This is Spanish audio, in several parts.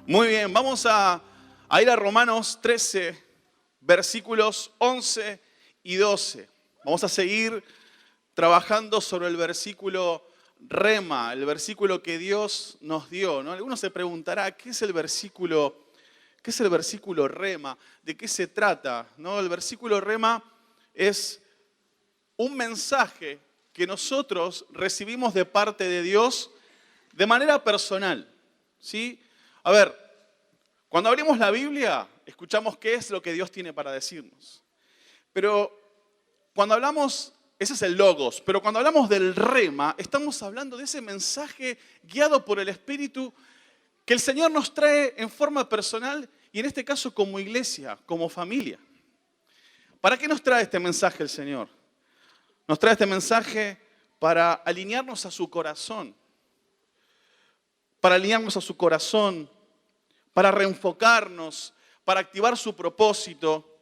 Muy bien, vamos a ir a Romanos 13, versículos 11 y 12. Vamos a seguir trabajando sobre el versículo rema, el versículo que Dios nos dio, ¿no? Alguno se preguntará, ¿qué es el versículo rema? ¿De qué se trata? ¿No? El versículo rema es un mensaje que nosotros recibimos de parte de Dios de manera personal, ¿sí? A ver, cuando abrimos la Biblia, escuchamos qué es lo que Dios tiene para decirnos. Pero cuando hablamos, ese es el logos, pero cuando hablamos del rema, estamos hablando de ese mensaje guiado por el Espíritu que el Señor nos trae en forma personal y en este caso como iglesia, como familia. ¿Para qué nos trae este mensaje el Señor? Nos trae este mensaje para alinearnos a su corazón. Para alinearnos a su corazón, para reenfocarnos, para activar su propósito,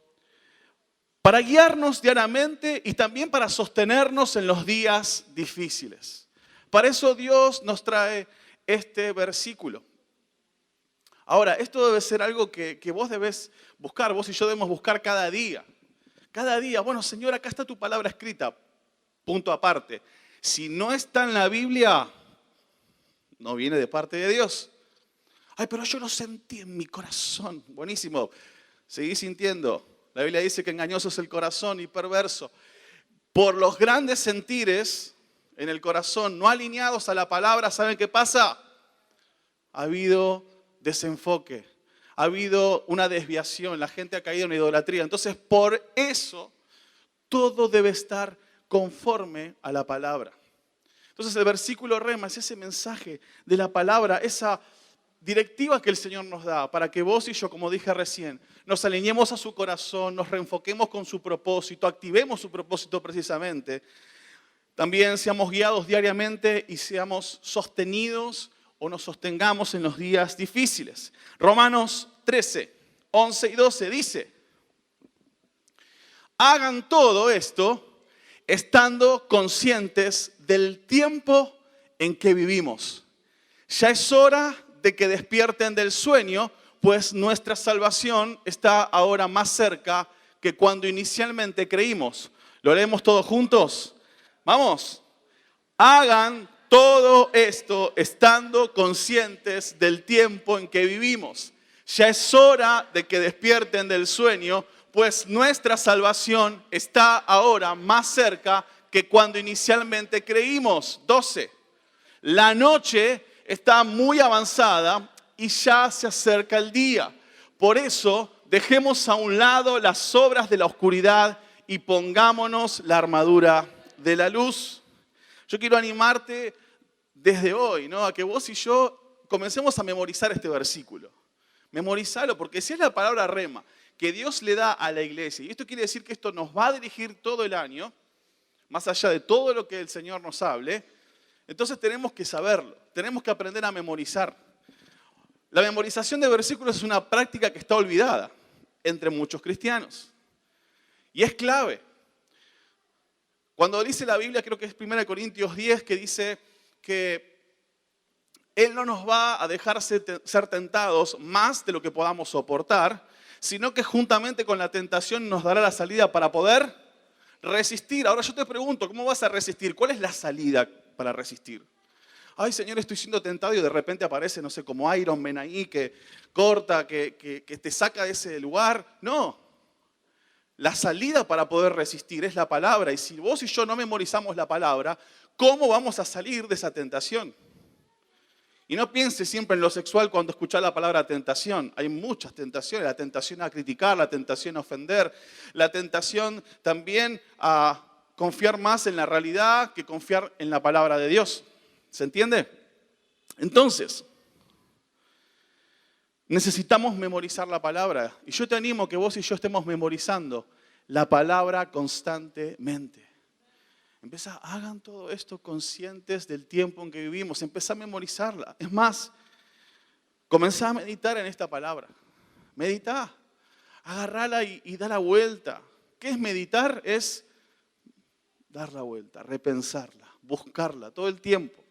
para guiarnos diariamente y también para sostenernos en los días difíciles. Para eso Dios nos trae este versículo. Ahora, esto debe ser algo que vos debes buscar, vos y yo debemos buscar cada día. Cada día, bueno, Señor, acá está tu palabra escrita, punto aparte. Si no está en la Biblia, no viene de parte de Dios. Ay, pero yo lo sentí en mi corazón. Buenísimo. Seguí sintiendo. La Biblia dice que engañoso es el corazón y perverso. Por los grandes sentires en el corazón, no alineados a la palabra, ¿saben qué pasa? Ha habido desenfoque. Ha habido una desviación. La gente ha caído en idolatría. Entonces, por eso, todo debe estar conforme a la palabra. Entonces, el versículo rema es ese mensaje de la palabra, esa directiva que el Señor nos da para que vos y yo, como dije recién, nos alineemos a su corazón, nos reenfoquemos con su propósito, activemos su propósito precisamente. También seamos guiados diariamente y seamos sostenidos o nos sostengamos en los días difíciles. Romanos 13, 11 y 12 dice: hagan todo esto estando conscientes del tiempo en que vivimos. Ya es hora de que despierten del sueño, pues nuestra salvación está ahora más cerca que cuando inicialmente creímos. ¿Lo leemos todos juntos? Vamos. Hagan todo esto estando conscientes del tiempo en que vivimos. Ya es hora de que despierten del sueño, pues nuestra salvación está ahora más cerca que cuando inicialmente creímos. 12. La noche está muy avanzada y ya se acerca el día. Por eso, dejemos a un lado las obras de la oscuridad y pongámonos la armadura de la luz. Yo quiero animarte desde hoy, ¿no? A que vos y yo comencemos a memorizar este versículo. Memorizarlo, porque si es la palabra rema que Dios le da a la iglesia, y esto quiere decir que esto nos va a dirigir todo el año, más allá de todo lo que el Señor nos hable, entonces tenemos que saberlo, tenemos que aprender a memorizar. La memorización de versículos es una práctica que está olvidada entre muchos cristianos. Y es clave. Cuando dice la Biblia, creo que es 1 Corintios 10, que dice que Él no nos va a dejar ser tentados más de lo que podamos soportar, sino que juntamente con la tentación nos dará la salida para poder resistir. Ahora yo te pregunto, ¿cómo vas a resistir? ¿Cuál es la salida para resistir? Ay, Señor, estoy siendo tentado y de repente aparece, no sé, como Iron Man ahí que corta, que te saca de ese lugar. No. La salida para poder resistir es la palabra. Y si vos y yo no memorizamos la palabra, ¿cómo vamos a salir de esa tentación? Y no pienses siempre en lo sexual cuando escuchás la palabra tentación. Hay muchas tentaciones. La tentación a criticar, la tentación a ofender, la tentación también a confiar más en la realidad que confiar en la palabra de Dios. ¿Se entiende? Entonces, necesitamos memorizar la palabra. Y yo te animo que vos y yo estemos memorizando la palabra constantemente. Hagan todo esto conscientes del tiempo en que vivimos. Empezá a memorizarla. Es más, comenzá a meditar en esta palabra. Meditá. Agarrala y da la vuelta. ¿Qué es meditar? Es dar la vuelta, repensarla, buscarla todo el tiempo.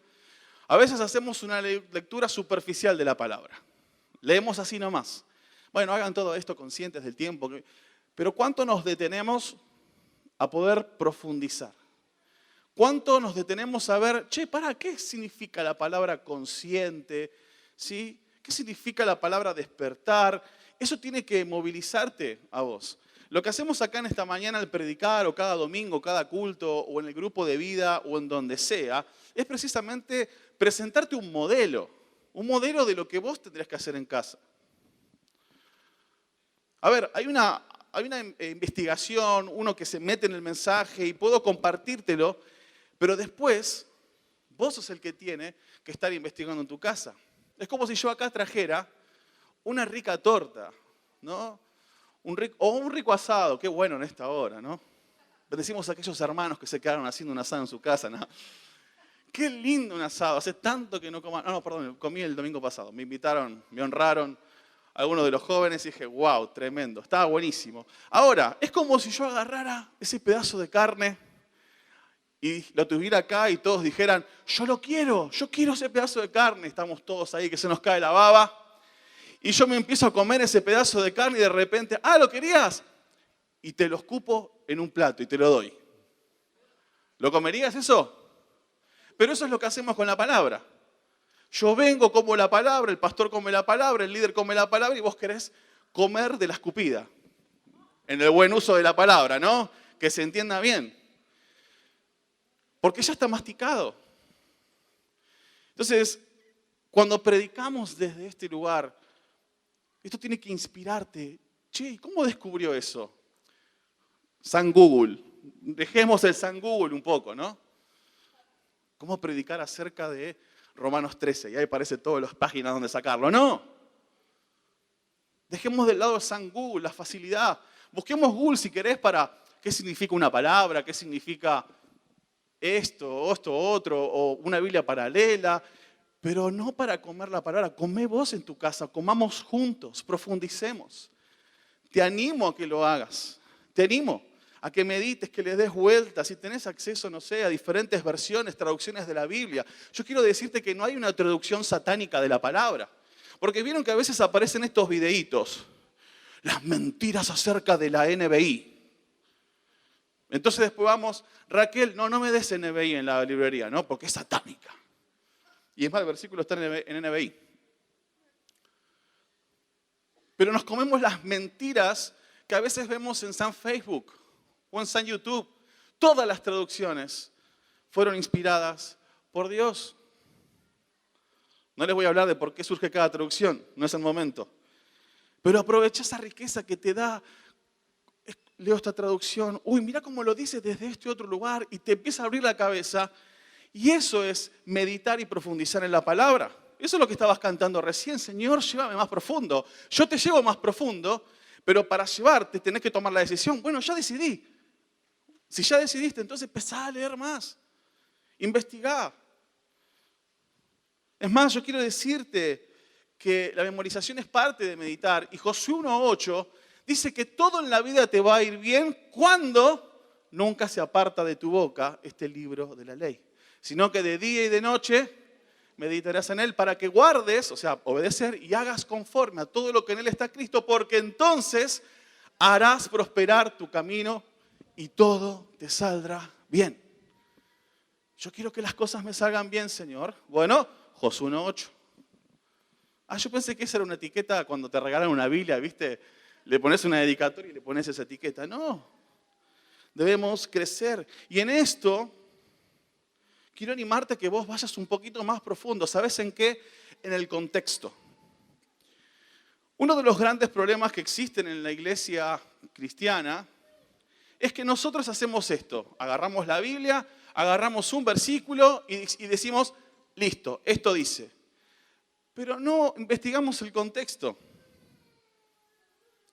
A veces hacemos una lectura superficial de la palabra. Leemos así nomás. Bueno, hagan todo esto conscientes del tiempo. Pero ¿cuánto nos detenemos a poder profundizar? ¿Cuánto nos detenemos a ver, qué significa la palabra consciente? ¿Sí? ¿Qué significa la palabra despertar? Eso tiene que movilizarte a vos. Lo que hacemos acá en esta mañana al predicar, o cada domingo, cada culto, o en el grupo de vida, o en donde sea, es precisamente presentarte un modelo de lo que vos tendrías que hacer en casa. A ver, hay una investigación, uno que se mete en el mensaje y puedo compartírtelo, pero después vos sos el que tiene que estar investigando en tu casa. Es como si yo acá trajera una rica torta, ¿no? O un rico asado, qué bueno en esta hora, ¿no? Bendecimos a aquellos hermanos que se quedaron haciendo un asado en su casa, ¿no? Qué lindo un asado, hace tanto que no coman. No, perdón, comí el domingo pasado. Me invitaron, me honraron algunos de los jóvenes y dije, wow, tremendo, estaba buenísimo. Ahora, es como si yo agarrara ese pedazo de carne y lo tuviera acá y todos dijeran, yo quiero ese pedazo de carne. Estamos todos ahí que se nos cae la baba. Y yo me empiezo a comer ese pedazo de carne y de repente, ¿lo querías? Y te lo escupo en un plato y te lo doy. ¿Lo comerías eso? Pero eso es lo que hacemos con la palabra. Yo vengo, como la palabra, el pastor come la palabra, el líder come la palabra y vos querés comer de la escupida. En el buen uso de la palabra, ¿no? Que se entienda bien. Porque ya está masticado. Entonces, cuando predicamos desde este lugar, esto tiene que inspirarte. ¿Cómo descubrió eso? San Google. Dejemos el San Google un poco, ¿no? ¿Cómo predicar acerca de Romanos 13? Y ahí aparecen todas las páginas donde sacarlo. No. Dejemos del lado San Google, la facilidad. Busquemos Google si querés para qué significa una palabra, qué significa esto, otro, o una Biblia paralela. Pero no para comer la palabra. Comé vos en tu casa, comamos juntos, profundicemos. Te animo a que lo hagas. Te animo a que medites, que le des vueltas, si tenés acceso, no sé, a diferentes versiones, traducciones de la Biblia. Yo quiero decirte que no hay una traducción satánica de la palabra. Porque vieron que a veces aparecen estos videitos, las mentiras acerca de la NBI. Entonces después vamos, Raquel, no me des NBI en la librería, ¿no? Porque es satánica. Y es más, el versículo está en NBI. Pero nos comemos las mentiras que a veces vemos en San Facebook o en San YouTube. Todas las traducciones fueron inspiradas por Dios. No les voy a hablar de por qué surge cada traducción, no es el momento. Pero aprovecha esa riqueza que te da. Leo esta traducción, mira cómo lo dice desde este otro lugar y te empieza a abrir la cabeza. Y eso es meditar y profundizar en la palabra. Eso es lo que estabas cantando recién. Señor, llévame más profundo. Yo te llevo más profundo, pero para llevarte tenés que tomar la decisión. Bueno, ya decidí. Si ya decidiste, entonces empezá a leer más. Investigá. Es más, yo quiero decirte que la memorización es parte de meditar. Y Josué 1:8 dice que todo en la vida te va a ir bien cuando nunca se aparta de tu boca este libro de la ley. Sino que de día y de noche meditarás en él para que guardes, o sea, obedecer y hagas conforme a todo lo que en él está escrito, porque entonces harás prosperar tu camino y todo te saldrá bien. Yo quiero que las cosas me salgan bien, Señor. Bueno, Josué 1:8. Yo pensé que esa era una etiqueta cuando te regalan una Biblia, ¿viste? Le pones una dedicatoria y le pones esa etiqueta. No, debemos crecer. Y en esto quiero animarte a que vos vayas un poquito más profundo. ¿Sabes en qué? En el contexto. Uno de los grandes problemas que existen en la iglesia cristiana es que nosotros hacemos esto. Agarramos la Biblia, agarramos un versículo y decimos, listo, esto dice. Pero no investigamos el contexto.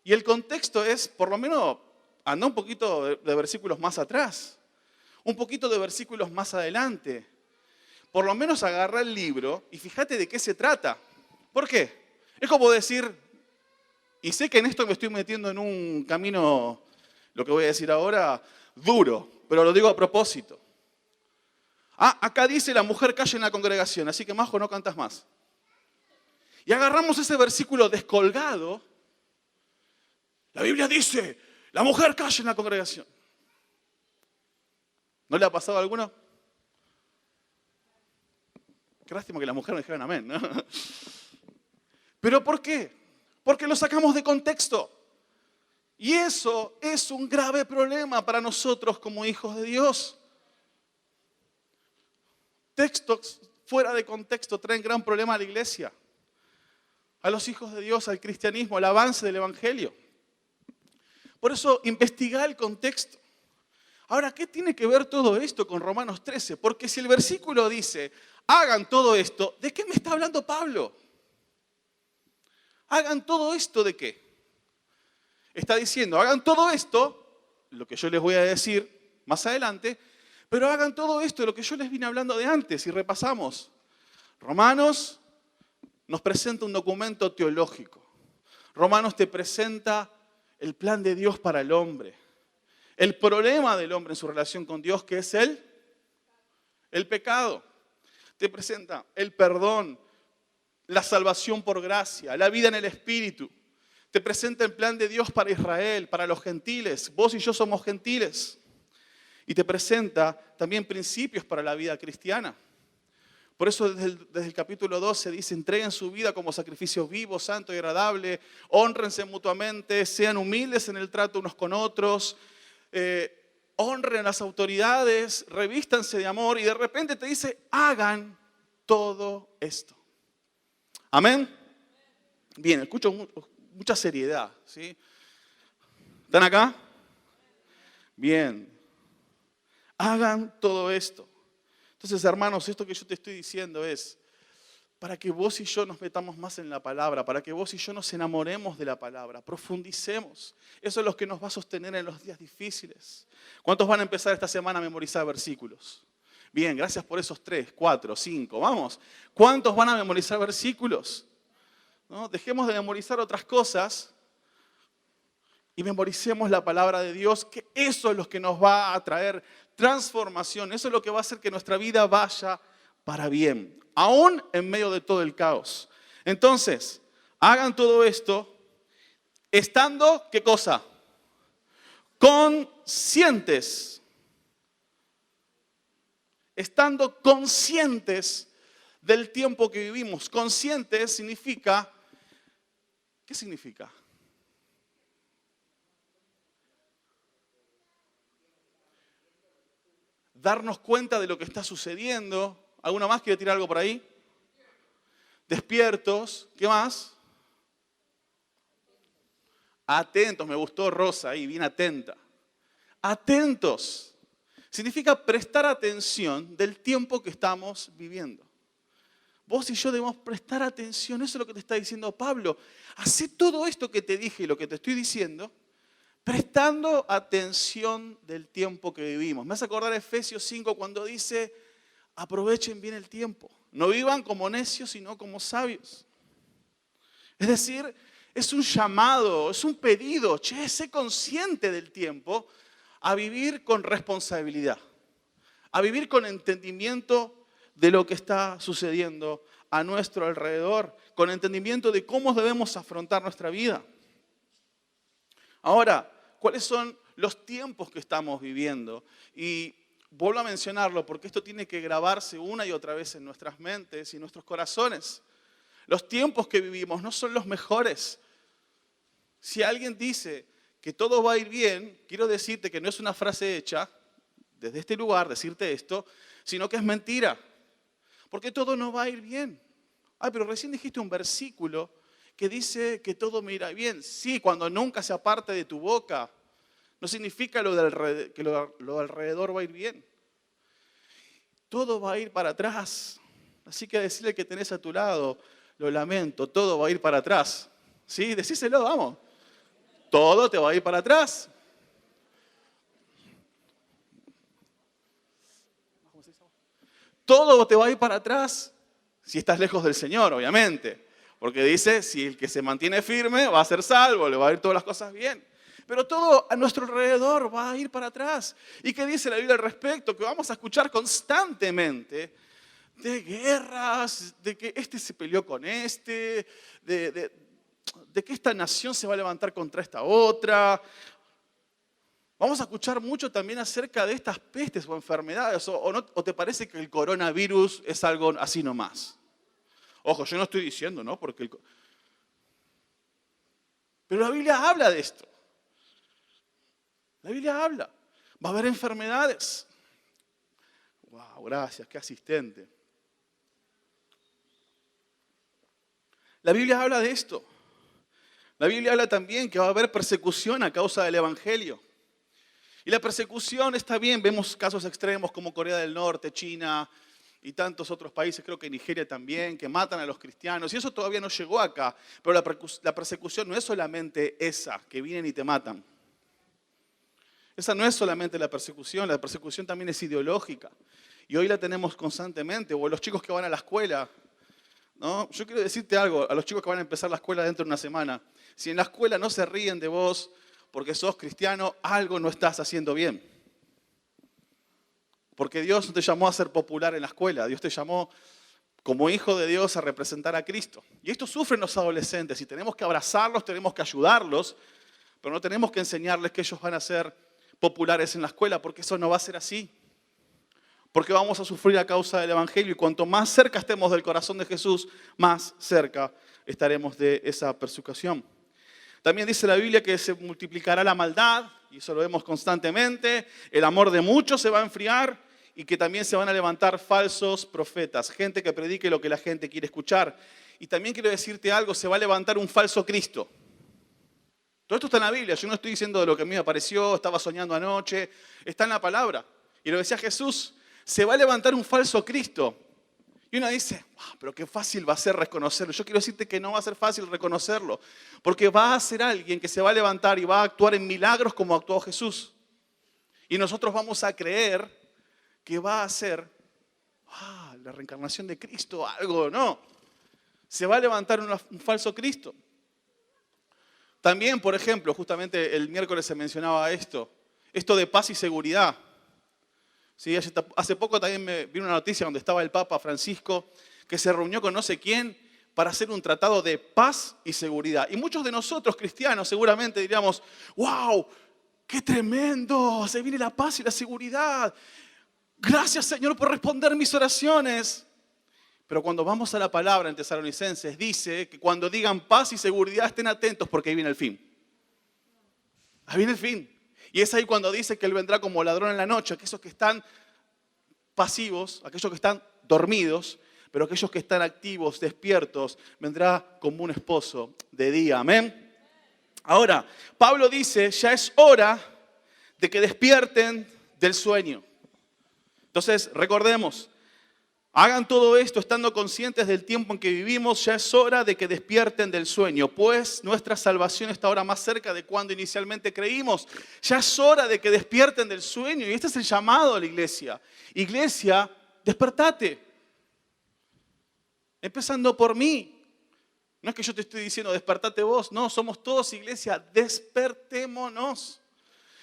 Y el contexto es, por lo menos, anda un poquito de versículos más atrás. Un poquito de versículos más adelante. Por lo menos agarra el libro y fíjate de qué se trata. ¿Por qué? Es como decir, y sé que en esto me estoy metiendo en un camino, lo que voy a decir ahora, duro, pero lo digo a propósito. Acá dice la mujer calla en la congregación, así que Majo no cantas más. y agarramos ese versículo descolgado. La Biblia dice, la mujer calla en la congregación. ¿No le ha pasado a alguno? Qué lástima que las mujeres me dijeran amén, ¿no? ¿Pero por qué? Porque lo sacamos de contexto. Y eso es un grave problema para nosotros como hijos de Dios. Textos fuera de contexto traen gran problema a la iglesia, a los hijos de Dios, al cristianismo, al avance del evangelio. Por eso, investiga el contexto. Ahora, ¿qué tiene que ver todo esto con Romanos 13? Porque si el versículo dice, hagan todo esto, ¿de qué me está hablando Pablo? ¿Hagan todo esto de qué? Está diciendo, hagan todo esto, lo que yo les voy a decir más adelante, pero hagan todo esto de lo que yo les vine hablando de antes y repasamos. Romanos nos presenta un documento teológico. Romanos te presenta el plan de Dios para el hombre. El problema del hombre en su relación con Dios, que es el pecado. Te presenta el perdón, la salvación por gracia, la vida en el Espíritu. Te presenta el plan de Dios para Israel, para los gentiles. Vos y yo somos gentiles. Y te presenta también principios para la vida cristiana. Por eso desde el capítulo 12 dice, entreguen su vida como sacrificio vivo, santo y agradable, hónrense mutuamente, sean humildes en el trato unos con otros, honren a las autoridades, revístanse de amor, y de repente te dice, hagan todo esto. ¿Amén? Bien, escucho mucha seriedad, ¿sí? ¿Están acá? Bien. Hagan todo esto. Entonces, hermanos, esto que yo te estoy diciendo es para que vos y yo nos metamos más en la palabra, para que vos y yo nos enamoremos de la palabra, profundicemos. Eso es lo que nos va a sostener en los días difíciles. ¿Cuántos van a empezar esta semana a memorizar versículos? Bien, gracias por esos 3, 4, 5. Vamos. ¿Cuántos van a memorizar versículos? ¿No? Dejemos de memorizar otras cosas y memoricemos la palabra de Dios, que eso es lo que nos va a traer transformación. Eso es lo que va a hacer que nuestra vida vaya para bien, aún en medio de todo el caos. Entonces, hagan todo esto estando, ¿qué cosa? Conscientes. Estando conscientes del tiempo que vivimos. Conscientes significa, ¿qué significa? Darnos cuenta de lo que está sucediendo. ¿Alguno más quiere tirar algo por ahí? Despiertos. ¿Qué más? Atentos. Me gustó Rosa ahí, bien atenta. Atentos. Significa prestar atención del tiempo que estamos viviendo. Vos y yo debemos prestar atención. Eso es lo que te está diciendo Pablo. Hacé todo esto que te dije y lo que te estoy diciendo, prestando atención del tiempo que vivimos. Me hace acordar Efesios 5 cuando dice, aprovechen bien el tiempo. No vivan como necios, sino como sabios. Es decir, es un llamado, es un pedido. Che, sé consciente del tiempo a vivir con responsabilidad. A vivir con entendimiento de lo que está sucediendo a nuestro alrededor. Con entendimiento de cómo debemos afrontar nuestra vida. Ahora, ¿cuáles son los tiempos que estamos viviendo? Y vuelvo a mencionarlo porque esto tiene que grabarse una y otra vez en nuestras mentes y en nuestros corazones. Los tiempos que vivimos no son los mejores. Si alguien dice que todo va a ir bien, quiero decirte que no es una frase hecha desde este lugar, decirte esto, sino que es mentira. Porque todo no va a ir bien. Ay, pero recién dijiste un versículo que dice que todo me irá bien. Sí, cuando nunca se aparte de tu boca, no significa que lo alrededor va a ir bien. Todo va a ir para atrás. Así que decirle que tenés a tu lado, lo lamento, todo va a ir para atrás. ¿Sí? Decíselo, vamos. Todo te va a ir para atrás. Todo te va a ir para atrás si estás lejos del Señor, obviamente. Porque dice, si el que se mantiene firme va a ser salvo, le va a ir todas las cosas bien. Pero todo a nuestro alrededor va a ir para atrás. ¿Y qué dice la Biblia al respecto? Que vamos a escuchar constantemente de guerras, de que este se peleó con este, de que esta nación se va a levantar contra esta otra. Vamos a escuchar mucho también acerca de estas pestes o enfermedades. ¿O te parece que el coronavirus es algo así nomás? Ojo, yo no estoy diciendo, ¿no? Pero la Biblia habla de esto. La Biblia habla. Va a haber enfermedades. Wow, gracias, qué asistente. La Biblia habla de esto. La Biblia habla también que va a haber persecución a causa del Evangelio. Y la persecución está bien, vemos casos extremos como Corea del Norte, China y tantos otros países, creo que Nigeria también, que matan a los cristianos. Y eso todavía no llegó acá. Pero la persecución no es solamente esa, que vienen y te matan. Esa no es solamente la persecución también es ideológica. Y hoy la tenemos constantemente. O los chicos que van a la escuela, ¿no? Yo quiero decirte algo, a los chicos que van a empezar la escuela dentro de una semana. Si en la escuela no se ríen de vos porque sos cristiano, algo no estás haciendo bien. Porque Dios no te llamó a ser popular en la escuela. Dios te llamó como hijo de Dios a representar a Cristo. Y esto sufren los adolescentes y tenemos que abrazarlos, tenemos que ayudarlos, pero no tenemos que enseñarles que ellos van a ser populares en la escuela, porque eso no va a ser así. Porque vamos a sufrir a causa del Evangelio y cuanto más cerca estemos del corazón de Jesús, más cerca estaremos de esa persecución. También dice la Biblia que se multiplicará la maldad, y eso lo vemos constantemente. El amor de muchos se va a enfriar y que también se van a levantar falsos profetas, gente que predique lo que la gente quiere escuchar. Y también quiero decirte algo, se va a levantar un falso Cristo. Todo esto está en la Biblia, yo no estoy diciendo de lo que a mí me pareció, estaba soñando anoche, está en la palabra. Y lo decía Jesús, se va a levantar un falso Cristo. Y uno dice, pero qué fácil va a ser reconocerlo. Yo quiero decirte que no va a ser fácil reconocerlo, porque va a ser alguien que se va a levantar y va a actuar en milagros como actuó Jesús. Y nosotros vamos a creer que va a ser la reencarnación de Cristo, algo, no. Se va a levantar un falso Cristo. También, por ejemplo, justamente el miércoles se mencionaba esto de paz y seguridad. Sí, hace poco también me vi una noticia donde estaba el Papa Francisco que se reunió con no sé quién para hacer un tratado de paz y seguridad. Y muchos de nosotros cristianos seguramente diríamos, wow, qué tremendo, se viene la paz y la seguridad. Gracias Señor por responder mis oraciones. Pero cuando vamos a la palabra en Tesalonicenses dice que cuando digan paz y seguridad estén atentos porque ahí viene el fin. Ahí viene el fin. Y es ahí cuando dice que Él vendrá como ladrón en la noche. Aquellos que están pasivos, aquellos que están dormidos, pero aquellos que están activos, despiertos, vendrá como un esposo de día. Amén. Ahora, Pablo dice, ya es hora de que despierten del sueño. Entonces, recordemos, hagan todo esto estando conscientes del tiempo en que vivimos. Ya es hora de que despierten del sueño, pues nuestra salvación está ahora más cerca de cuando inicialmente creímos. Ya es hora de que despierten del sueño y este es el llamado a la iglesia. Iglesia, despertate. Empezando por mí. No es que yo te estoy diciendo despertate vos, no, somos todos iglesia, despertémonos.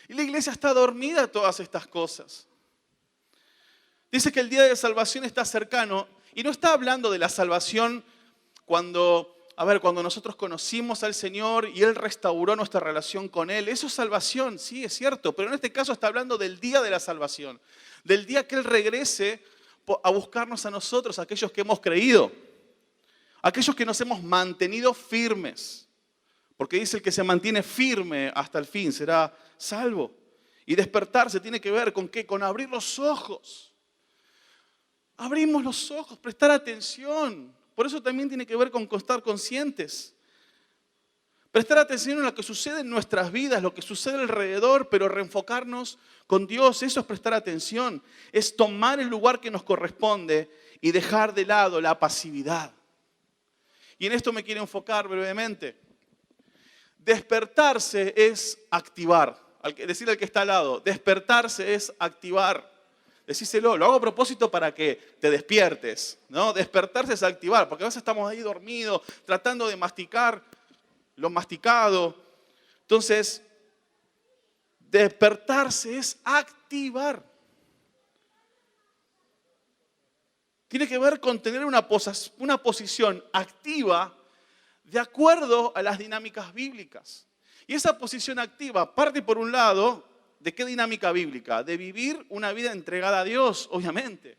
Y la iglesia está dormida a todas estas cosas. Dice que el día de salvación está cercano y no está hablando de la salvación cuando nosotros conocimos al Señor y Él restauró nuestra relación con Él. Eso es salvación, sí, es cierto, pero en este caso está hablando del día de la salvación, del día que Él regrese a buscarnos a nosotros, aquellos que hemos creído, aquellos que nos hemos mantenido firmes, porque dice el que se mantiene firme hasta el fin será salvo. Y despertarse tiene que ver con ¿qué? Con abrir los ojos. Abrimos los ojos, prestar atención. Por eso también tiene que ver con estar conscientes. Prestar atención en lo que sucede en nuestras vidas, lo que sucede alrededor, pero reenfocarnos con Dios. Eso es prestar atención. Es tomar el lugar que nos corresponde y dejar de lado la pasividad. Y en esto me quiero enfocar brevemente. Despertarse es activar. Decirle al que está al lado, despertarse es activar. Decíselo, lo hago a propósito para que te despiertes, ¿no? Despertarse es activar, porque a veces estamos ahí dormidos, tratando de masticar lo masticado. Entonces, despertarse es activar. Tiene que ver con tener una posición activa de acuerdo a las dinámicas bíblicas. Y esa posición activa parte, por un lado, ¿de qué dinámica bíblica? De vivir una vida entregada a Dios, obviamente.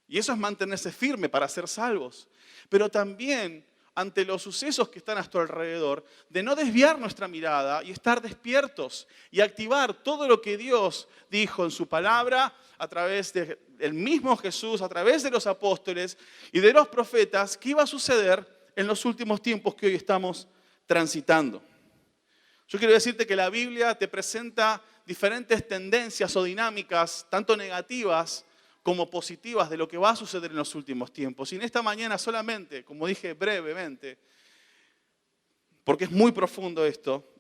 Y eso es mantenerse firme para ser salvos. Pero también, ante los sucesos que están a nuestro alrededor, de no desviar nuestra mirada y estar despiertos y activar todo lo que Dios dijo en su palabra, a través del mismo Jesús, a través de los apóstoles y de los profetas, que iba a suceder en los últimos tiempos que hoy estamos transitando. Yo quiero decirte que la Biblia te presenta diferentes tendencias o dinámicas, tanto negativas como positivas, de lo que va a suceder en los últimos tiempos. Y en esta mañana solamente, como dije brevemente, porque es muy profundo esto,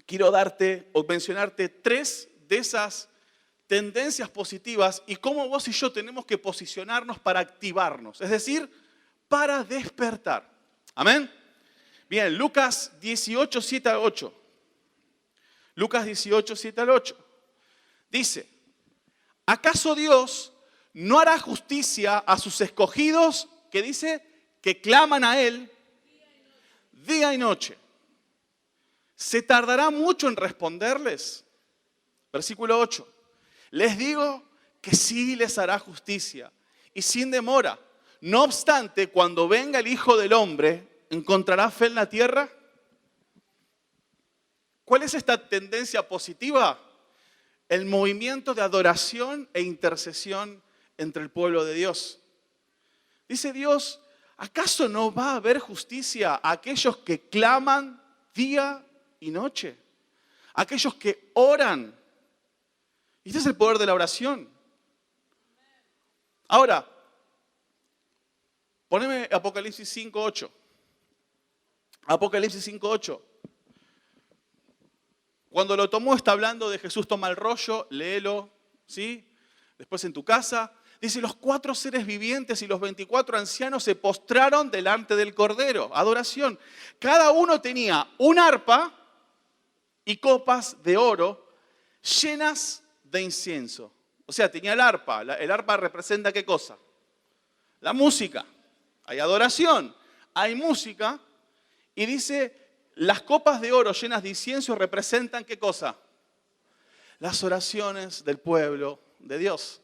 quiero darte o mencionarte 3 de esas tendencias positivas y cómo vos y yo tenemos que posicionarnos para activarnos, es decir, para despertar. Amén. Bien, Lucas 18, 7 al 8. Lucas 18, 7 al 8. Dice, ¿acaso Dios no hará justicia a sus escogidos, que dice, que claman a Él día y noche? ¿Se tardará mucho en responderles? Versículo 8. Les digo que sí les hará justicia y sin demora. No obstante, cuando venga el Hijo del Hombre, ¿encontrará fe en la tierra? ¿Cuál es esta tendencia positiva? El movimiento de adoración e intercesión entre el pueblo de Dios. Dice Dios, ¿acaso no va a haber justicia a aquellos que claman día y noche? A aquellos que oran. Y este es el poder de la oración. Ahora, poneme Apocalipsis 5:8. Apocalipsis 5:8. Cuando lo tomó está hablando de Jesús, toma el rollo, léelo, ¿sí? Después en tu casa. Dice, los 4 seres vivientes y los 24 ancianos se postraron delante del Cordero. Adoración. Cada uno tenía un arpa y copas de oro llenas de incienso. O sea, tenía el arpa. El arpa representa ¿qué cosa? La música. Hay adoración, hay música. Y dice, las copas de oro llenas de incienso representan ¿qué cosa? Las oraciones del pueblo de Dios.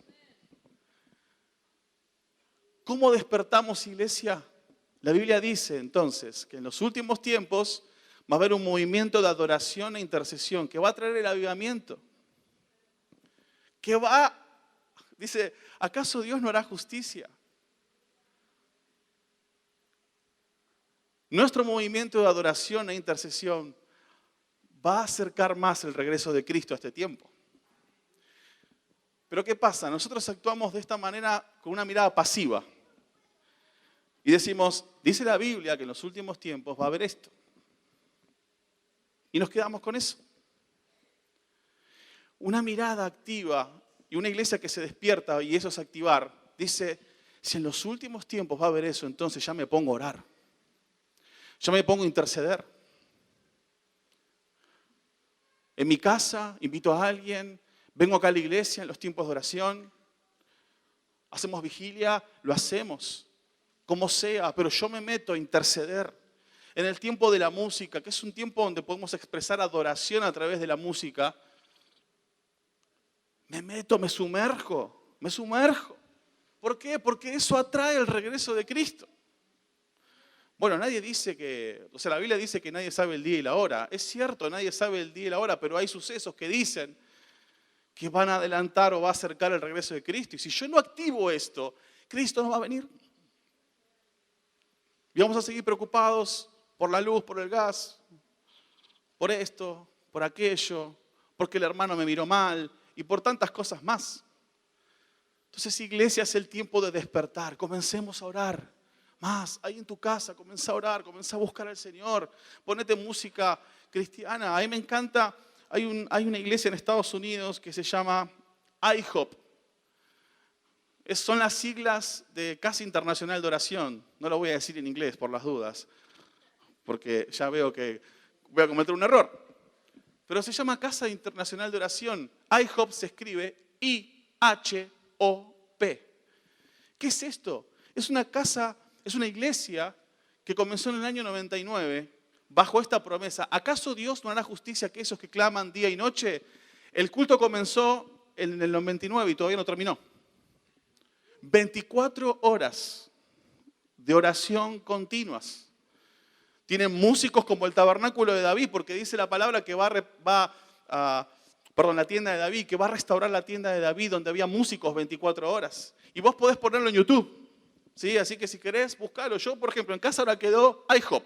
¿Cómo despertamos, iglesia? La Biblia dice entonces que en los últimos tiempos va a haber un movimiento de adoración e intercesión que va a traer el avivamiento. Dice, ¿acaso Dios no hará justicia? Nuestro movimiento de adoración e intercesión va a acercar más el regreso de Cristo a este tiempo. Pero ¿qué pasa? Nosotros actuamos de esta manera con una mirada pasiva. Y decimos, dice la Biblia que en los últimos tiempos va a haber esto. Y nos quedamos con eso. Una mirada activa y una iglesia que se despierta, y eso es activar, dice, si en los últimos tiempos va a haber eso, entonces ya me pongo a orar. Ya me pongo a interceder. En mi casa invito a alguien, vengo acá a la iglesia en los tiempos de oración, hacemos vigilia, lo hacemos, como sea, pero yo me meto a interceder. En el tiempo de la música, que es un tiempo donde podemos expresar adoración a través de la música, me meto, me sumerjo. ¿Por qué? Porque eso atrae el regreso de Cristo. Bueno, nadie dice que, la Biblia dice que nadie sabe el día y la hora. Es cierto, nadie sabe el día y la hora, pero hay sucesos que dicen que van a adelantar o va a acercar el regreso de Cristo. Y si yo no activo esto, Cristo no va a venir. Y vamos a seguir preocupados por la luz, por el gas, por esto, por aquello, porque el hermano me miró mal y por tantas cosas más. Entonces, iglesia, es el tiempo de despertar. Comencemos a orar. Más, ahí en tu casa, comienza a orar, comienza a buscar al Señor. Ponete música cristiana. A mí me encanta, hay una iglesia en Estados Unidos que se llama IHOP. Son las siglas de Casa Internacional de Oración. No lo voy a decir en inglés por las dudas, porque ya veo que voy a cometer un error. Pero se llama Casa Internacional de Oración. IHOP se escribe I-H-O-P. ¿Qué es esto? Es una casa, es una iglesia que comenzó en el año 99 bajo esta promesa. ¿Acaso Dios no hará justicia a aquellos que claman día y noche? El culto comenzó en el 99 y todavía no terminó. 24 horas de oración continuas. Tienen músicos como el tabernáculo de David, porque dice la palabra que la tienda de David, que va a restaurar la tienda de David donde había músicos 24 horas. Y vos podés ponerlo en YouTube. ¿Sí? Así que si querés, buscalo. Yo, por ejemplo, en casa ahora quedó IHOP.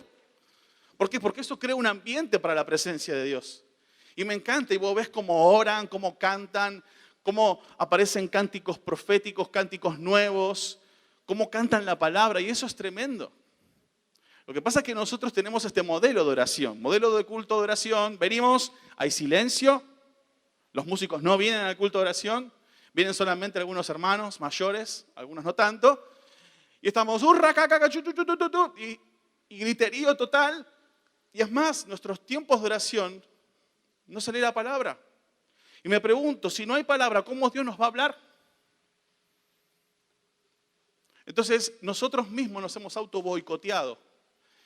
¿Por qué? Porque eso crea un ambiente para la presencia de Dios. Y me encanta, y vos ves cómo oran, cómo cantan, cómo aparecen cánticos proféticos, cánticos nuevos, cómo cantan la palabra, y eso es tremendo. Lo que pasa es que nosotros tenemos este modelo de oración, modelo de culto de oración. Venimos, hay silencio, los músicos no vienen al culto de oración, vienen solamente algunos hermanos mayores, algunos no tanto, y estamos y griterío total. Y es más, nuestros tiempos de oración no se lee la palabra. Y me pregunto, si no hay palabra, ¿cómo Dios nos va a hablar? Entonces, nosotros mismos nos hemos auto boicoteado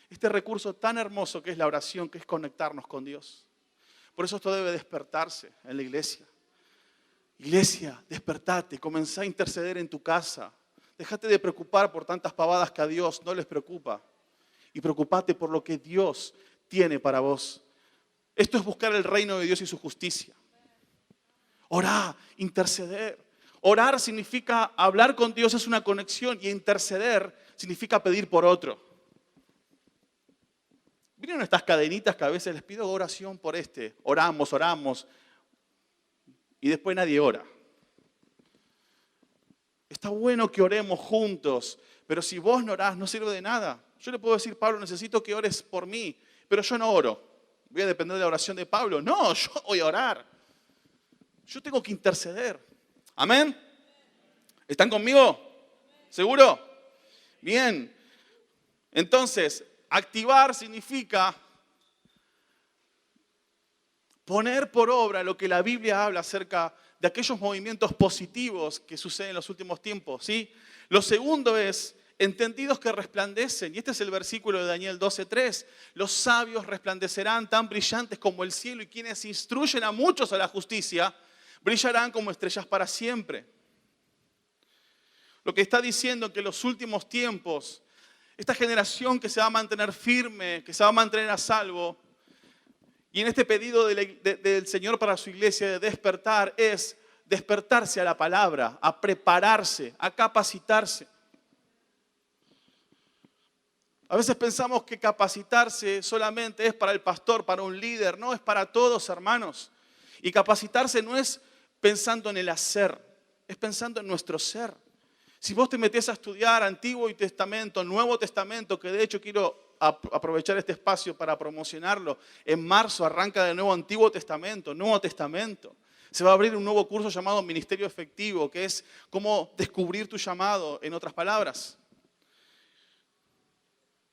este recurso tan hermoso que es la oración, que es conectarnos con Dios. Por eso esto debe despertarse en la iglesia. Iglesia, despertate, comenzá a interceder en tu casa. Déjate de preocupar por tantas pavadas que a Dios no les preocupa. Y preocupate por lo que Dios tiene para vos. Esto es buscar el reino de Dios y su justicia. Orá, interceder. Orar significa hablar con Dios, es una conexión, y interceder significa pedir por otro. ¿Vieron estas cadenitas que a veces les pido oración por este? Oramos, y después nadie ora. Está bueno que oremos juntos, pero si vos no orás, no sirve de nada. Yo le puedo decir, Pablo, necesito que ores por mí, pero yo no oro. ¿Voy a depender de la oración de Pablo? No, yo voy a orar. Yo tengo que interceder. ¿Amén? ¿Están conmigo? ¿Seguro? Bien. Entonces, activar significa poner por obra lo que la Biblia habla acerca de aquellos movimientos positivos que suceden en los últimos tiempos, ¿sí? Lo segundo es, entendidos que resplandecen, y este es el versículo de Daniel 12:3, los sabios resplandecerán tan brillantes como el cielo, y quienes instruyen a muchos a la justicia, brillarán como estrellas para siempre. Lo que está diciendo que en los últimos tiempos, esta generación que se va a mantener firme, que se va a mantener a salvo, y en este pedido del Señor para su iglesia de despertar, es despertarse a la palabra, a prepararse, a capacitarse. A veces pensamos que capacitarse solamente es para el pastor, para un líder. No, es para todos, hermanos. Y capacitarse no es pensando en el hacer, es pensando en nuestro ser. Si vos te metés a estudiar Antiguo Testamento, Nuevo Testamento, que de hecho quiero aprovechar este espacio para promocionarlo, en marzo arranca de nuevo Antiguo Testamento, Nuevo Testamento. Se va a abrir un nuevo curso llamado Ministerio Efectivo, que es cómo descubrir tu llamado, en otras palabras.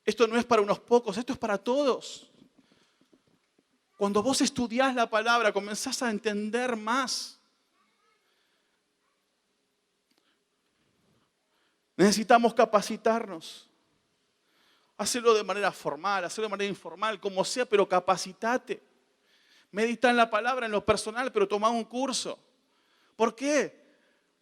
Esto no es para unos pocos, esto es para todos. Cuando vos estudiás la palabra, comenzás a entender más. Necesitamos capacitarnos. Hacelo de manera formal, hacelo de manera informal, como sea, pero capacitate. Medita en la palabra en lo personal, pero toma un curso. ¿Por qué?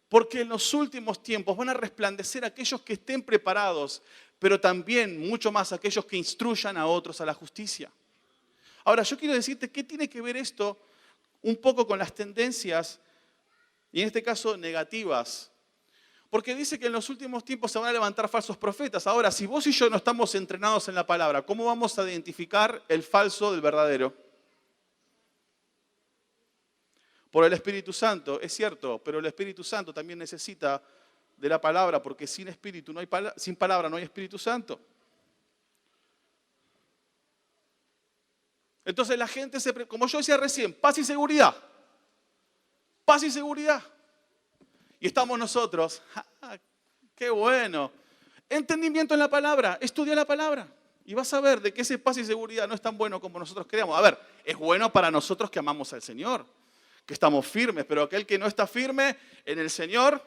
Porque en los últimos tiempos van a resplandecer aquellos que estén preparados, pero también mucho más aquellos que instruyan a otros a la justicia. Ahora, yo quiero decirte, ¿qué tiene que ver esto un poco con las tendencias, y en este caso negativas? Porque dice que en los últimos tiempos se van a levantar falsos profetas. Ahora, si vos y yo no estamos entrenados en la palabra, ¿cómo vamos a identificar el falso del verdadero? Por el Espíritu Santo, es cierto, pero el Espíritu Santo también necesita de la palabra, porque sin Espíritu no hay sin palabra no hay Espíritu Santo. Entonces la gente, como yo decía recién, paz y seguridad. Paz y seguridad. Y estamos nosotros, ¡qué bueno! Entendimiento en la palabra, estudia la palabra. Y vas a ver de que ese paz y seguridad no es tan bueno como nosotros creamos. A ver, es bueno para nosotros que amamos al Señor, que estamos firmes, pero aquel que no está firme en el Señor,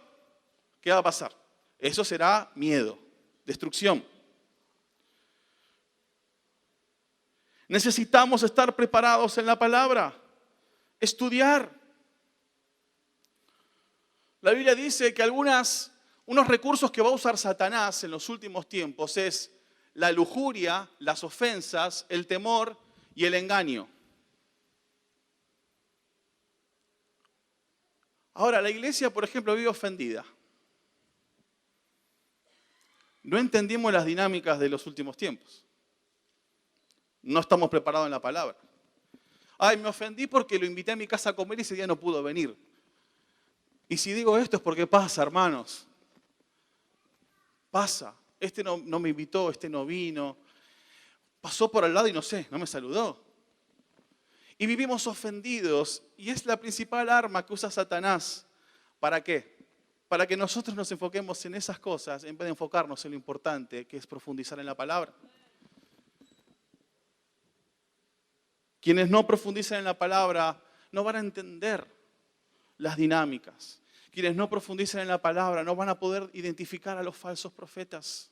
¿qué va a pasar? Eso será miedo, destrucción. Necesitamos estar preparados en la palabra, estudiar. La Biblia dice que unos recursos que va a usar Satanás en los últimos tiempos es la lujuria, las ofensas, el temor y el engaño. Ahora, la iglesia, por ejemplo, vive ofendida. No entendimos las dinámicas de los últimos tiempos. No estamos preparados en la palabra. Ay, me ofendí porque lo invité a mi casa a comer y ese día no pudo venir. Y si digo esto es porque pasa, hermanos. Pasa. Este no me invitó, este no vino. Pasó por al lado y no me saludó. Y vivimos ofendidos. Y es la principal arma que usa Satanás. ¿Para qué? Para que nosotros nos enfoquemos en esas cosas en vez de enfocarnos en lo importante, que es profundizar en la palabra. Quienes no profundizan en la palabra no van a entender las dinámicas. Quienes no profundizan en la palabra no van a poder identificar a los falsos profetas,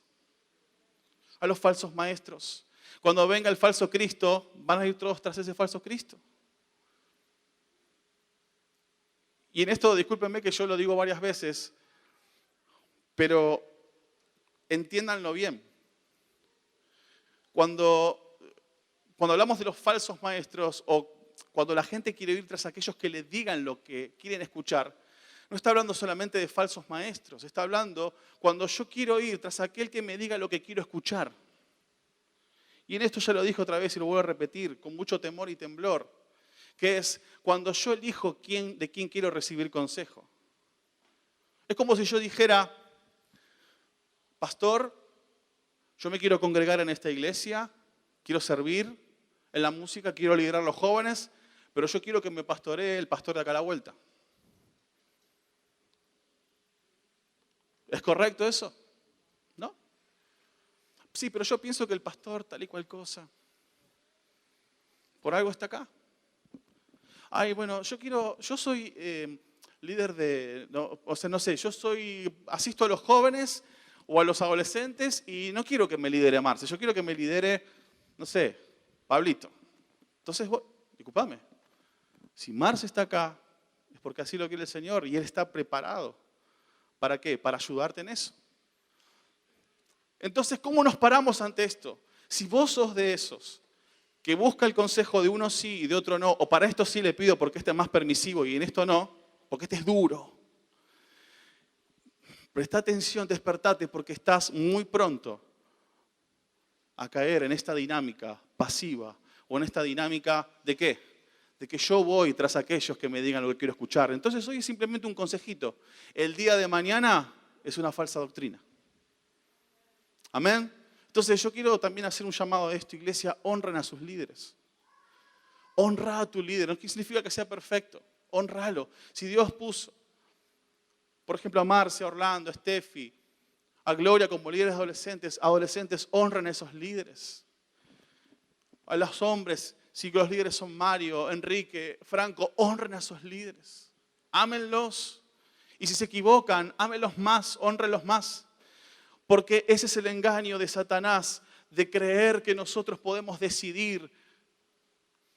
a los falsos maestros. Cuando venga el falso Cristo, van a ir todos tras ese falso Cristo. Y en esto, discúlpenme que yo lo digo varias veces, pero entiéndanlo bien. Cuando hablamos de los falsos maestros o cuando la gente quiere ir tras aquellos que le digan lo que quieren escuchar, no está hablando solamente de falsos maestros, está hablando cuando yo quiero ir tras aquel que me diga lo que quiero escuchar. Y en esto ya lo dije otra vez y lo vuelvo a repetir, con mucho temor y temblor, que es cuando yo elijo de quién quiero recibir consejo. Es como si yo dijera, pastor, yo me quiero congregar en esta iglesia, quiero servir en la música, quiero liderar a los jóvenes, pero yo quiero que me pastoree el pastor de acá a la vuelta. ¿Es correcto eso? ¿No? Sí, pero yo pienso que el pastor tal y cual cosa, por algo está acá. Ay, bueno, yo soy líder asisto a los jóvenes o a los adolescentes y no quiero que me lidere Marce, yo quiero que me lidere, Pablito. Entonces, discúlpame, si Marce está acá, es porque así lo quiere el Señor y Él está preparado. ¿Para qué? Para ayudarte en eso. Entonces, ¿cómo nos paramos ante esto? Si vos sos de esos que busca el consejo de uno sí y de otro no, o para esto sí le pido porque este es más permisivo y en esto no, porque este es duro. Presta atención, despertate porque estás muy pronto a caer en esta dinámica pasiva o en esta dinámica ¿de qué? De que yo voy tras aquellos que me digan lo que quiero escuchar. Entonces hoy es simplemente un consejito. El día de mañana es una falsa doctrina. Amén. Entonces yo quiero también hacer un llamado a esto, iglesia, honren a sus líderes. Honra a tu líder, no significa que sea perfecto, honralo. Si Dios puso, por ejemplo, a Marcia, a Orlando, a Steffi, a Gloria como líderes adolescentes, honren a esos líderes. A los hombres, si los líderes son Mario, Enrique, Franco, honren a esos líderes. Ámenlos. Y si se equivocan, ámenlos más, honrenlos más. Porque ese es el engaño de Satanás, de creer que nosotros podemos decidir,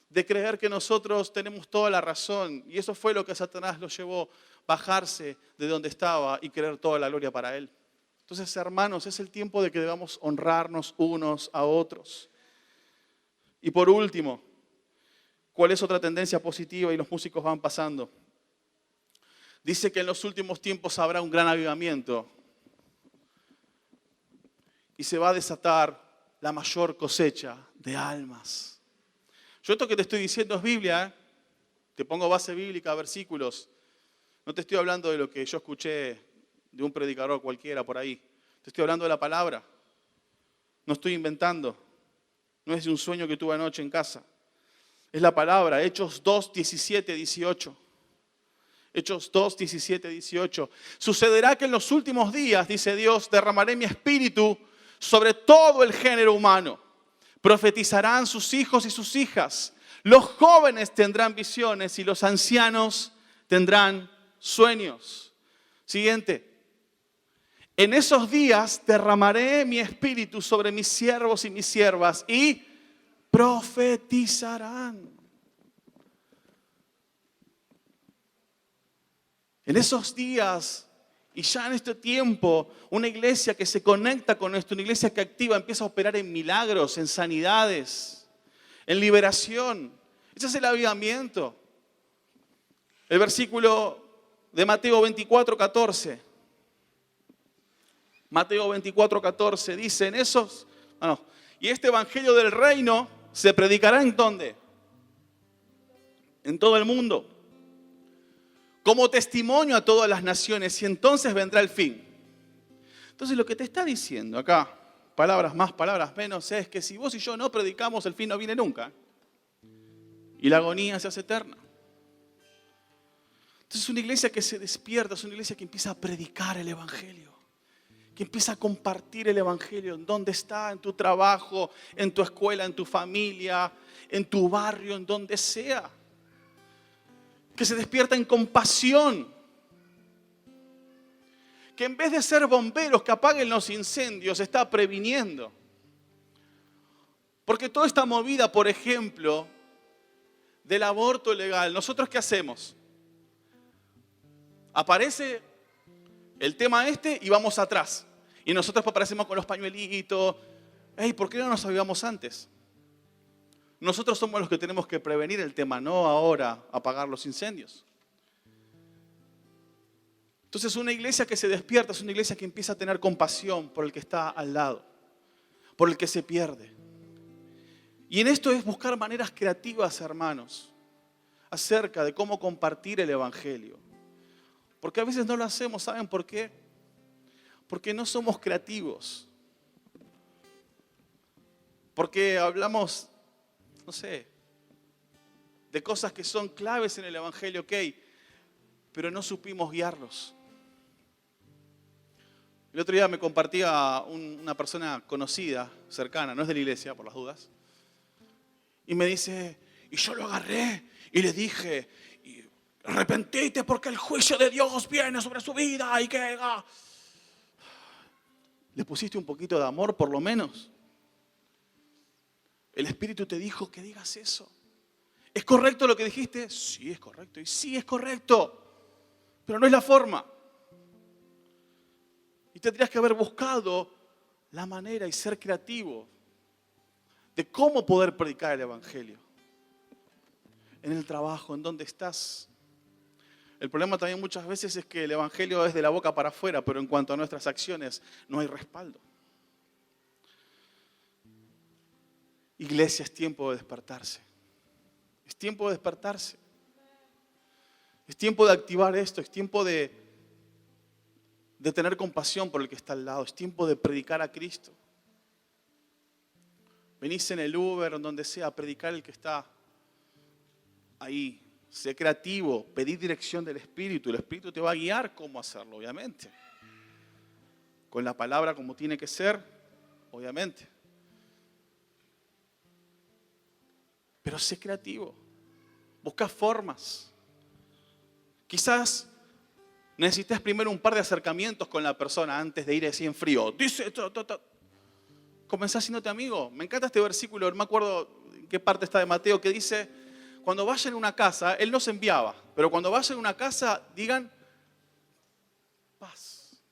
de creer que nosotros tenemos toda la razón. Y eso fue lo que a Satanás lo llevó, bajarse de donde estaba y querer toda la gloria para él. Entonces, hermanos, es el tiempo de que debamos honrarnos unos a otros. Y por último, ¿cuál es otra tendencia positiva? Y los músicos van pasando. Dice que en los últimos tiempos habrá un gran avivamiento. Y se va a desatar la mayor cosecha de almas. Yo esto que te estoy diciendo es Biblia, ¿eh? Te pongo base bíblica, versículos. No te estoy hablando de lo que yo escuché de un predicador cualquiera por ahí. Te estoy hablando de la palabra. No estoy inventando. No es de un sueño que tuve anoche en casa. Es la palabra, Hechos 2, 17, 18. Hechos 2, 17, 18. Sucederá que en los últimos días, dice Dios, derramaré mi espíritu sobre todo el género humano. Profetizarán sus hijos y sus hijas. Los jóvenes tendrán visiones y los ancianos tendrán sueños. Siguiente. En esos días derramaré mi espíritu sobre mis siervos y mis siervas y profetizarán. En esos días y ya en este tiempo, una iglesia que se conecta con esto, una iglesia que activa, empieza a operar en milagros, en sanidades, en liberación. Ese es el avivamiento. El versículo de Mateo 24:14. Mateo 24:14 dice, y este evangelio del reino se predicará ¿en dónde? En todo el mundo, como testimonio a todas las naciones, y entonces vendrá el fin. Entonces lo que te está diciendo acá, palabras más, palabras menos, es que si vos y yo no predicamos, el fin no viene nunca. Y la agonía se hace eterna. Entonces es una iglesia que se despierta, es una iglesia que empieza a predicar el evangelio, que empieza a compartir el evangelio en donde está, en tu trabajo, en tu escuela, en tu familia, en tu barrio, en donde sea. Que se despierta en compasión. Que en vez de ser bomberos que apaguen los incendios, está previniendo. Porque toda esta movida, por ejemplo, del aborto legal, ¿nosotros qué hacemos? Aparece el tema y vamos atrás. Y nosotros aparecemos con los pañuelitos. Hey, ¿por qué no nos avivamos antes? Nosotros somos los que tenemos que prevenir el tema, no ahora apagar los incendios. Entonces una iglesia que se despierta es una iglesia que empieza a tener compasión por el que está al lado, por el que se pierde. Y en esto es buscar maneras creativas, hermanos, acerca de cómo compartir el evangelio. Porque a veces no lo hacemos, ¿saben por qué? Porque no somos creativos. Porque hablamos, no sé, de cosas que son claves en el evangelio, ok, pero no supimos guiarlos. El otro día me compartía una persona conocida, cercana, no es de la iglesia, por las dudas, y me dice, y yo lo agarré y le dije, arrepentite porque el juicio de Dios viene sobre su vida y que... ¿Le pusiste un poquito de amor por lo menos? El Espíritu te dijo que digas eso. ¿Es correcto lo que dijiste? Sí, es correcto. Y sí, es correcto. Pero no es la forma. Y tendrías que haber buscado la manera y ser creativo de cómo poder predicar el evangelio. En el trabajo, en donde estás. El problema también muchas veces es que el evangelio es de la boca para afuera, pero en cuanto a nuestras acciones no hay respaldo. Iglesia, es tiempo de despertarse. Es tiempo de despertarse. Es tiempo de activar esto. Es tiempo de tener compasión por el que está al lado. Es tiempo de predicar a Cristo. Venís en el Uber, en donde sea, a predicar el que está ahí. Sé creativo, pedí dirección del Espíritu. El Espíritu te va a guiar cómo hacerlo, obviamente. Con la palabra como tiene que ser, obviamente. Pero sé creativo. Busca formas. Quizás necesites primero un par de acercamientos con la persona antes de ir así en frío. Dice, comenzá haciéndote amigo. Me encanta este versículo, no me acuerdo en qué parte está de Mateo, que dice, cuando vayan a una casa, él nos enviaba, pero cuando vayan a una casa, digan paz.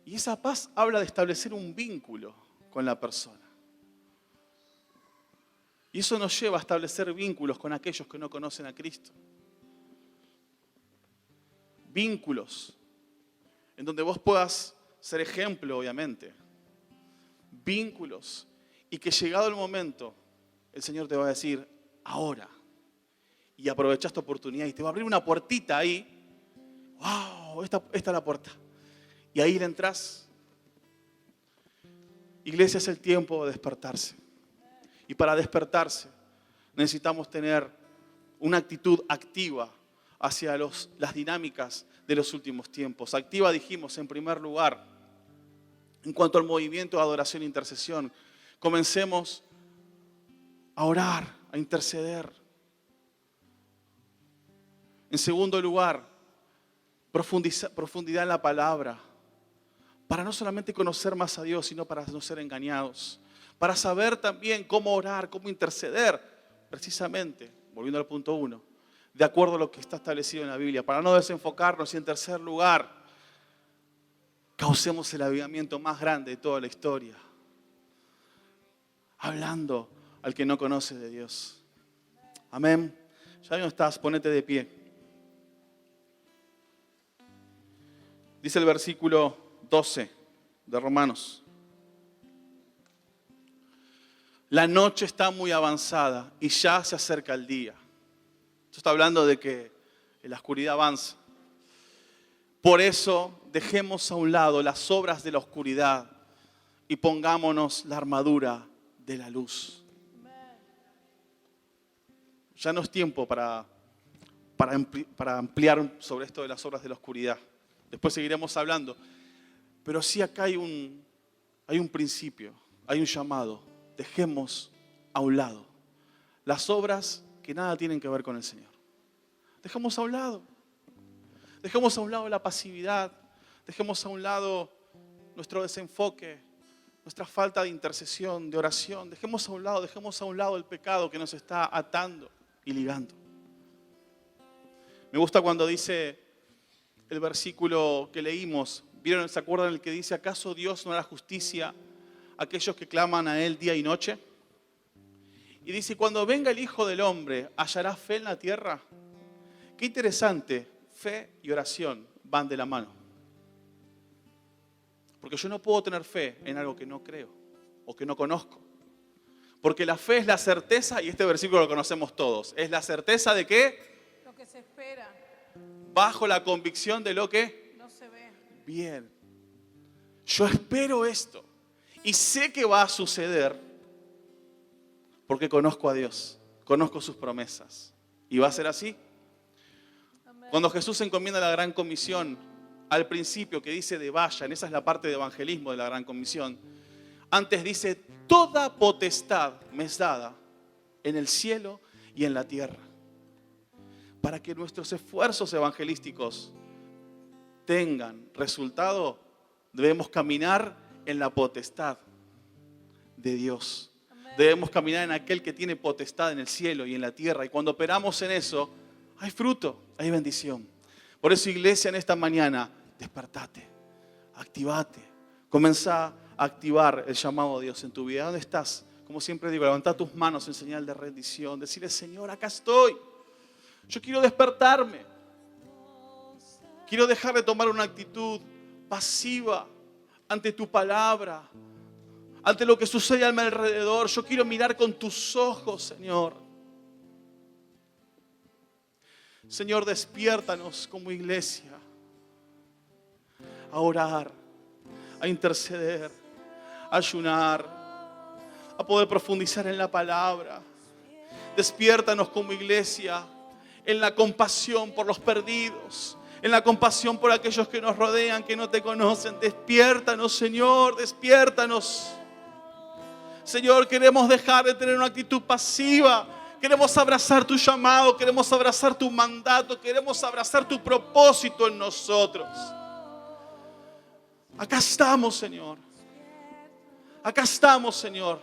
Y esa paz habla de establecer un vínculo con la persona. Y eso nos lleva a establecer vínculos con aquellos que no conocen a Cristo. Vínculos en donde vos puedas ser ejemplo, obviamente. Vínculos. Y que llegado el momento, el Señor te va a decir, ahora. Y aprovechás tu oportunidad y te va a abrir una puertita ahí. ¡Wow! Esta es la puerta. Y ahí le entras. Iglesia, es el tiempo de despertarse. Y para despertarse necesitamos tener una actitud activa hacia las dinámicas de los últimos tiempos. Activa, dijimos, en primer lugar, en cuanto al movimiento de adoración e intercesión. Comencemos a orar, a interceder. En segundo lugar, profundidad en la palabra. para no solamente conocer más a Dios, sino para no ser engañados, para saber también cómo orar, cómo interceder, precisamente, volviendo al punto 1, de acuerdo a lo que está establecido en la Biblia, para no desenfocarnos y en tercer lugar, causemos el avivamiento más grande de toda la historia, hablando al que no conoce de Dios. Amén. Ya no estás, ponete de pie. Dice el versículo 12 de Romanos. La noche está muy avanzada y ya se acerca el día. Esto está hablando de que la oscuridad avanza. Por eso dejemos a un lado las obras de la oscuridad y pongámonos la armadura de la luz. Ya no es tiempo para ampliar sobre esto de las obras de la oscuridad. Después seguiremos hablando. Pero sí acá hay un principio, hay un llamado. Dejemos a un lado las obras que nada tienen que ver con el Señor. Dejemos a un lado. Dejemos a un lado la pasividad. Dejemos a un lado nuestro desenfoque, nuestra falta de intercesión, de oración. Dejemos a un lado el pecado que nos está atando y ligando. Me gusta cuando dice el versículo que leímos. ¿Vieron? ¿Se acuerdan el que dice, ¿acaso Dios no hará justicia a aquellos que claman a Él día y noche? Y dice, cuando venga el Hijo del Hombre, ¿hallará fe en la tierra? Qué interesante, fe y oración van de la mano. Porque yo no puedo tener fe en algo que no creo o que no conozco. Porque la fe es la certeza, y este versículo lo conocemos todos, es la certeza de ¿qué? Lo que se espera. Bajo la convicción de lo que no se ve. Bien. Yo espero esto y sé que va a suceder porque conozco a Dios, conozco sus promesas. ¿Y va a ser así? Amén. Cuando Jesús encomienda la gran comisión, al principio que dice de vayan, esa es la parte de evangelismo de la gran comisión. Antes dice, toda potestad me es dada en el cielo y en la tierra. Para que nuestros esfuerzos evangelísticos tengan resultado, debemos caminar en la potestad de Dios. Amén. Debemos caminar en aquel que tiene potestad en el cielo y en la tierra. Y cuando operamos en eso, hay fruto, hay bendición. Por eso, iglesia, en esta mañana, despertate, activate, comenzá a activar el llamado de Dios en tu vida. ¿Dónde estás? Como siempre digo, levantá tus manos en señal de rendición. Decirle, Señor, acá estoy. Yo quiero despertarme. Quiero dejar de tomar una actitud pasiva ante tu palabra, ante lo que sucede a mi alrededor. Yo quiero mirar con tus ojos, Señor. Señor, despiértanos como iglesia a orar, a interceder, a ayunar, a poder profundizar en la palabra. Despiértanos como iglesia en la compasión por los perdidos, en la compasión por aquellos que nos rodean, que no te conocen. Despiértanos, Señor, despiértanos. Señor, queremos dejar de tener una actitud pasiva. Queremos abrazar tu llamado, queremos abrazar tu mandato, queremos abrazar tu propósito en nosotros. Acá estamos, Señor. Acá estamos, Señor.